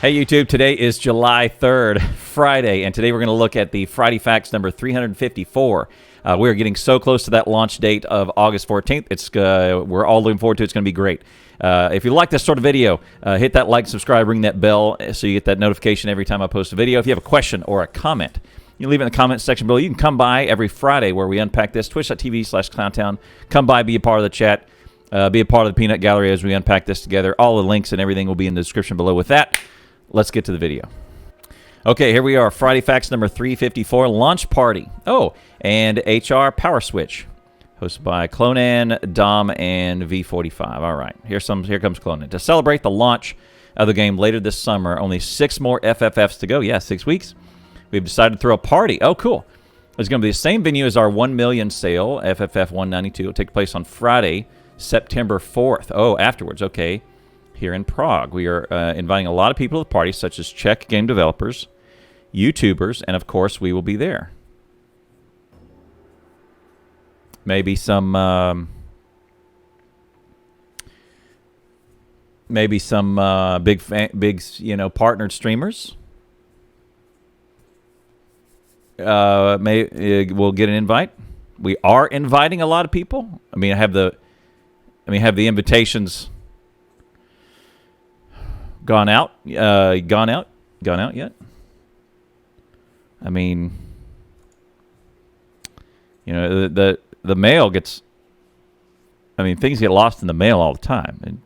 Hey YouTube, today is July 3rd, Friday, and today we're going to look at the Friday Facts number 354. We're getting so close to that launch date of August 14th. We're all looking forward to it. It's going to be great. If you like this sort of video, hit that like, subscribe, ring that bell so you get that notification every time I post a video. If you have a question or a comment, you leave it in the comments section below. You can come by every Friday where we unpack this, twitch.tv/clowntown. Come by, be a part of the chat, be a part of the peanut gallery as we unpack this together. All the links and everything will be in the description below. With that, let's get to the video. Okay, here we are. Friday Facts number 354, Launch Party. Oh, and HR Power Switch, hosted by Clonan, Dom, and V45. All right, here comes Clonan. To celebrate the launch of the game later this summer, only 6 more FFFs to go. Yeah, 6 weeks. We've decided to throw a party. Oh, cool. It's going to be the same venue as our 1 million sale, FFF 192. It'll take place on Friday, September 4th. Oh, afterwards. Okay. Here in Prague. We are inviting a lot of people to the party, such as Czech game developers, YouTubers, and of course we will be there. Maybe some big partnered streamers. We'll get an invite. We are inviting a lot of people. Have the invitations gone out yet? The mail gets, things get lost in the mail all the time. And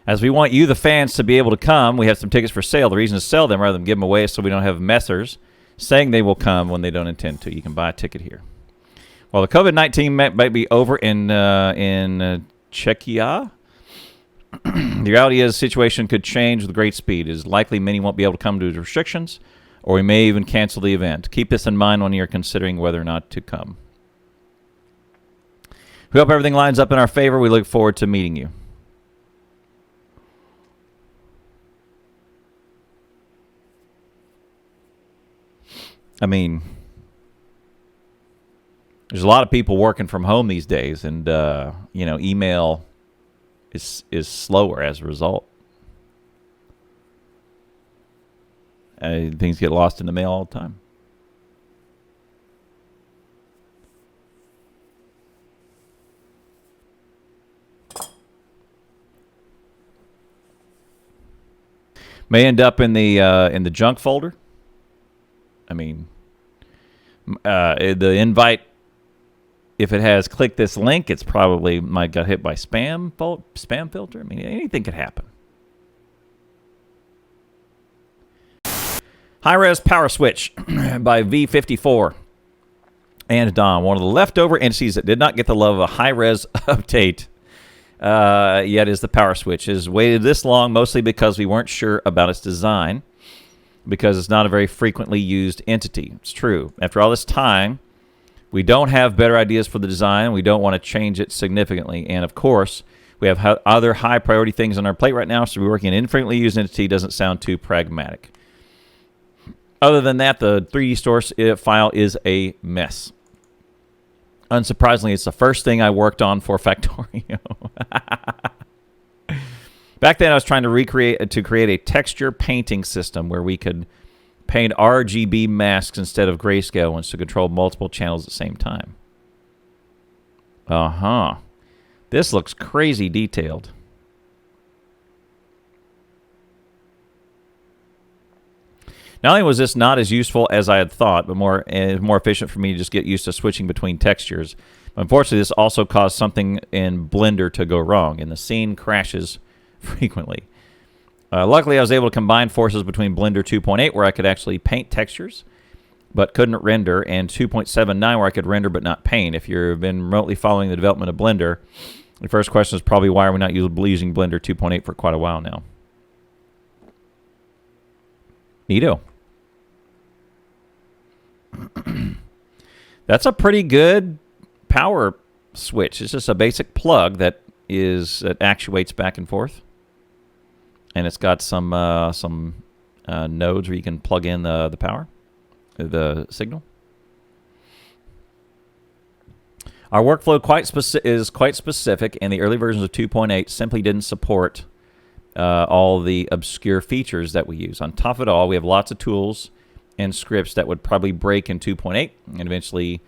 as we want you, the fans, to be able to come, we have some tickets for sale. The reason to sell them rather than give them away is so we don't have messers saying they will come when they don't intend to. You can buy a ticket here. While the COVID-19 might be over in Czechia, the reality is the situation could change with great speed. It is likely many won't be able to come due to restrictions, or we may even cancel the event. Keep this in mind when you're considering whether or not to come. We hope everything lines up in our favor. We look forward to meeting you. There's a lot of people working from home these days, and email is slower as a result. Things get lost in the mail all the time. May end up in the junk folder. The invite, if it has click this link, it's probably might got hit by spam filter. Anything could happen. High-res power switch by V54 and Dom, one of the leftover entities that did not get the love of a high-res update yet is the power switch. It has waited this long mostly because we weren't sure about its design, because it's not a very frequently used entity. It's true. After all this time, we don't have better ideas for the design. We don't want to change it significantly. And of course, we have other high priority things on our plate right now, so working an infrequently used entity doesn't sound too pragmatic. Other than that, the 3D source file is a mess. Unsurprisingly, it's the first thing I worked on for Factorio. Back then, I was trying to create a texture painting system where we could paint RGB masks instead of grayscale ones to control multiple channels at the same time. This looks crazy detailed. Not only was this not as useful as I had thought, but more efficient for me to just get used to switching between textures. Unfortunately, this also caused something in Blender to go wrong, and the scene crashes frequently. Luckily, I was able to combine forces between Blender 2.8, where I could actually paint textures, but couldn't render, and 2.79, where I could render but not paint. If you've been remotely following the development of Blender, the first question is probably why are we not using Blender 2.8 for quite a while now. Neato. That's a pretty good power switch. It's just a basic plug that actuates back and forth, and it's got some nodes where you can plug in the power, the signal. Our workflow is quite specific, and the early versions of 2.8 simply didn't support all the obscure features that we use. On top of it all, we have lots of tools and scripts that would probably break in 2.8, and eventually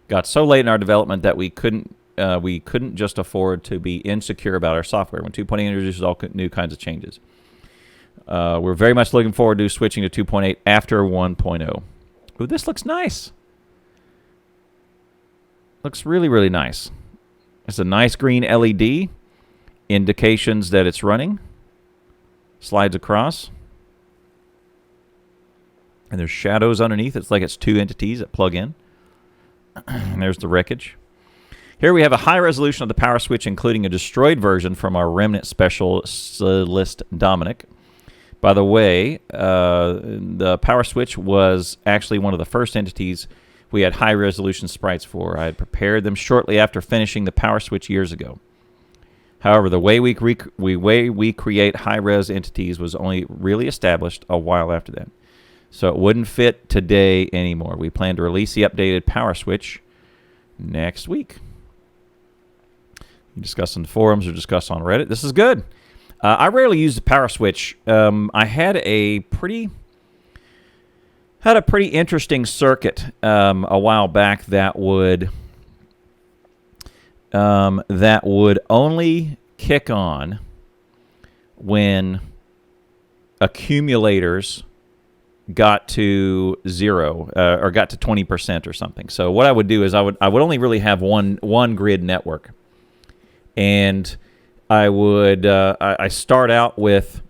got so late in our development that we couldn't just afford to be insecure about our software when 2.8 introduces all new kinds of changes. We're very much looking forward to switching to 2.8 after 1.0. Ooh, this looks nice. Looks really, really nice. It's a nice green LED, indications that it's running. Slides across. And there's shadows underneath. It's like it's two entities that plug in. And there's the wreckage. Here we have a high resolution of the power switch, including a destroyed version from our remnant specialist, Dominic. By the way, the power switch was actually one of the first entities we had high-resolution sprites for. I had prepared them shortly after finishing the power switch years ago. However, the way we create high-res entities was only really established a while after that. So it wouldn't fit today anymore. We plan to release the updated power switch next week. Discuss in the forums or discuss on Reddit. This is good. I rarely use the power switch. I had a pretty interesting circuit a while back that would only kick on when accumulators got to 0 or got to 20% or something. So what I would do is I would only really have one grid network, and I would I start out with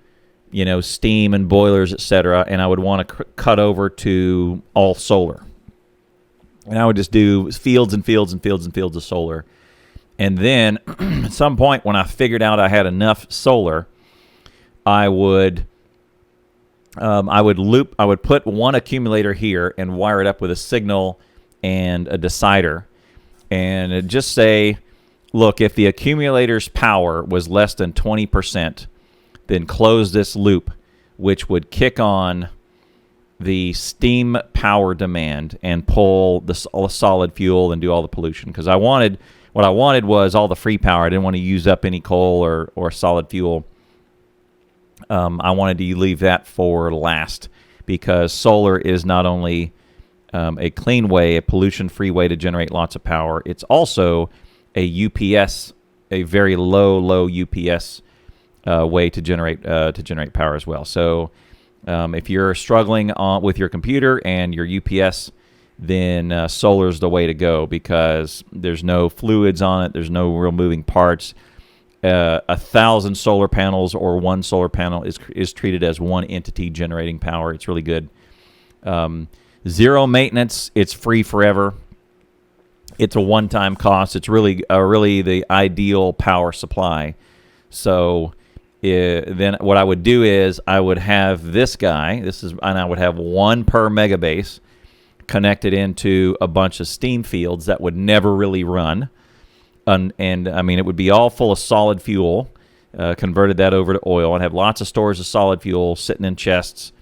steam and boilers, etc., and I would want to cut over to all solar, and I would just do fields and fields and fields and fields of solar, and then at some point when I figured out I had enough solar, I would put one accumulator here and wire it up with a signal and a decider, and it'd just say, look, if the accumulator's power was less than 20%, then close this loop, which would kick on the steam power demand and pull all the solid fuel and do all the pollution. Because what I wanted was all the free power. I didn't want to use up any coal or solid fuel. I wanted to leave that for last, because solar is not only a clean way, a pollution-free way to generate lots of power, it's also a UPS, a very low UPS way to generate power as well. So if you're struggling with your computer and your UPS, then solar is the way to go, because there's no fluids on it, there's no real moving parts. 1,000 solar panels or one solar panel is treated as one entity generating power. It's really good. Zero maintenance. It's free forever. It's a one-time cost. It's really the ideal power supply. So then what I would do is I would have this guy. And I would have one per megabase connected into a bunch of steam fields that would never really run. And I mean, it would be all full of solid fuel, converted that over to oil, and have lots of stores of solid fuel sitting in chests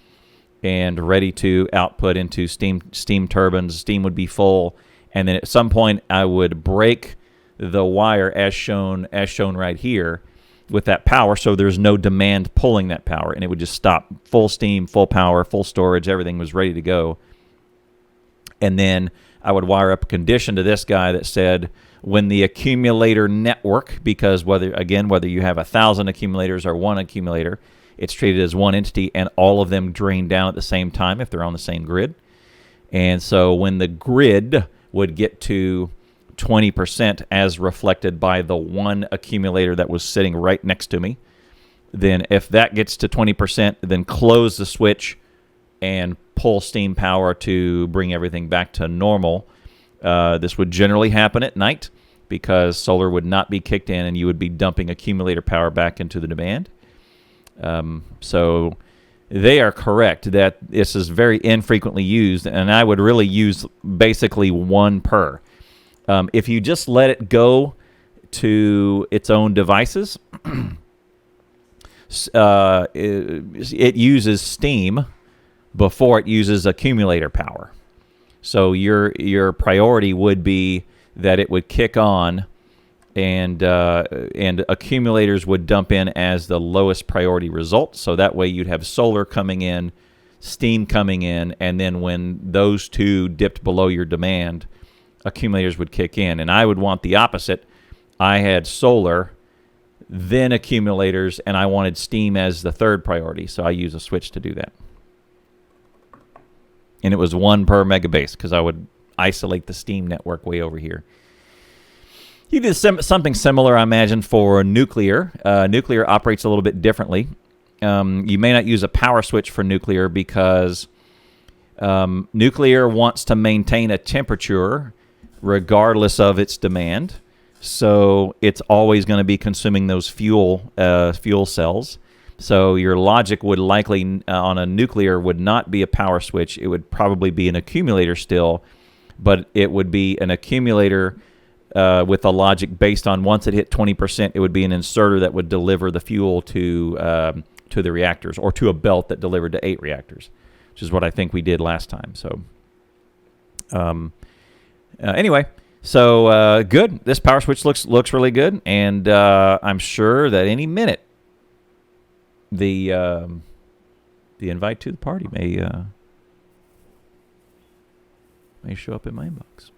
and ready to output into steam turbines. Steam would be full, and then at some point I would break the wire as shown right here with that power, so there's no demand pulling that power, and it would just stop. Full steam, full power, full storage, everything was ready to go. And then I would wire up a condition to this guy that said, when the accumulator network, because whether you have 1,000 accumulators or one accumulator, it's treated as one entity, and all of them drain down at the same time if they're on the same grid. And so when the grid would get to 20% as reflected by the one accumulator that was sitting right next to me, then if that gets to 20%, then close the switch and pull steam power to bring everything back to normal. This would generally happen at night, because solar would not be kicked in and you would be dumping accumulator power back into the demand. So They are correct that this is very infrequently used, and I would really use basically one per. If you just let it go to its own devices, it uses steam before it uses accumulator power. So your priority would be that it would kick on, and accumulators would dump in as the lowest priority result. So that way you'd have solar coming in, steam coming in, and then when those two dipped below your demand, accumulators would kick in. And I would want the opposite. I had solar, then accumulators, and I wanted steam as the third priority. So I use a switch to do that. And it was 1 per megabase because I would isolate the steam network way over here. You did something similar, I imagine, for nuclear. Nuclear operates a little bit differently. You may not use a power switch for nuclear because nuclear wants to maintain a temperature regardless of its demand. So it's always going to be consuming those fuel cells. So your logic would likely, on a nuclear, would not be a power switch. It would probably be an accumulator still, but it would be an accumulator with a logic based on once it hit 20%, it would be an inserter that would deliver the fuel to the reactors, or to a belt that delivered to 8 reactors, which is what I think we did last time. So anyway, so good. This power switch looks really good, and I'm sure that any minute the invite to the party may show up in my inbox.